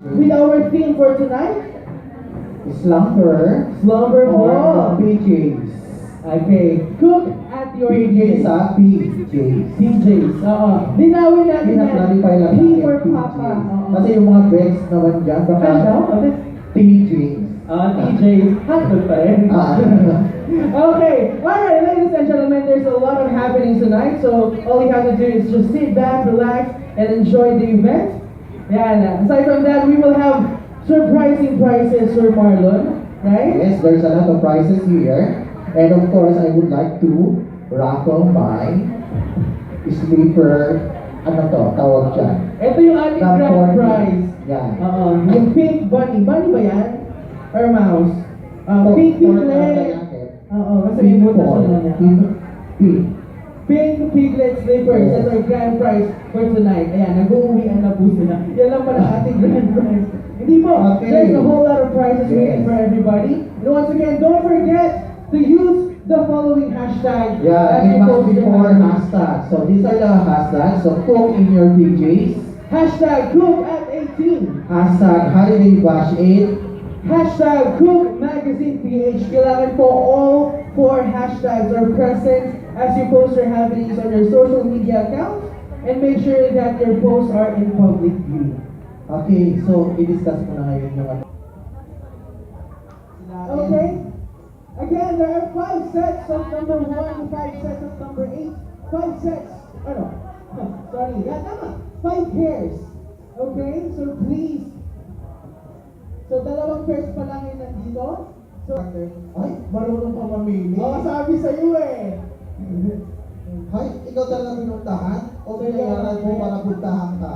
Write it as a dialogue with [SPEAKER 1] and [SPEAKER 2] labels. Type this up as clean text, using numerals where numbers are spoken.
[SPEAKER 1] With our theme for tonight,
[SPEAKER 2] Slumber
[SPEAKER 1] Slumber Party.
[SPEAKER 2] PJs.
[SPEAKER 1] Okay, cook at your
[SPEAKER 2] PJs ha, PJs.
[SPEAKER 1] PJs. Linawin natin yan.
[SPEAKER 2] Pinag-clarify lang
[SPEAKER 1] P
[SPEAKER 2] natin,
[SPEAKER 1] for
[SPEAKER 2] PJs.
[SPEAKER 1] Papa.
[SPEAKER 2] Kasi yung mga breaks naman dyan, baka
[SPEAKER 1] Ano?
[SPEAKER 2] PJs.
[SPEAKER 1] TJs. Hotdog pa rin. Okay, alright, ladies and gentlemen, there's a lot of happenings tonight, so all you have to do is just sit back, relax, and enjoy the event. Yeah, aside from that, we will have surprising prizes for Marlon, right?
[SPEAKER 2] Yes, there's a lot of prizes here. And of course, I would like to raffle my sleeper, ano to, tawag dyan.
[SPEAKER 1] Ito yung ating grand prize.
[SPEAKER 2] Yan.
[SPEAKER 1] Yung pink bunny. Bunny ba yan? Or mouse? Pink piglet. Kasi may mutation na niya. Pink piglet slippers. That's our grand prize for tonight. Ayan, nag-uuwian na po sila. Yan lang pala ating grand prize. Hindi po.
[SPEAKER 2] Okay.
[SPEAKER 1] There's a whole lot of prizes waiting for everybody. And once again, don't forget to use the following hashtag.
[SPEAKER 2] Yeah, it must be more hashtags. So these are the hashtags. So cook in your PJs.
[SPEAKER 1] Hashtag cook at 18.
[SPEAKER 2] Hashtag holiday bash 8.
[SPEAKER 1] Hashtag Cook Magazine PH. Kailangan po all 4 hashtags are present as you post your happenings on your social media accounts, and make sure that your posts are in public view.
[SPEAKER 2] Okay, so i-discuss mo na ngayon yung ano.
[SPEAKER 1] Okay? Again, there are 5 sets of number 1, 5 sets of number 8, 5 sets, sorry, yeah, tama, 5 pairs. Okay? So please, so dalawang pairs pa lang yung nandito. So,
[SPEAKER 2] Ay, marunong pa mamili.
[SPEAKER 1] sabi sa'yo eh.
[SPEAKER 2] Ay, ikaw talaga pinuntahan? O binayaran mo para puntahan ka?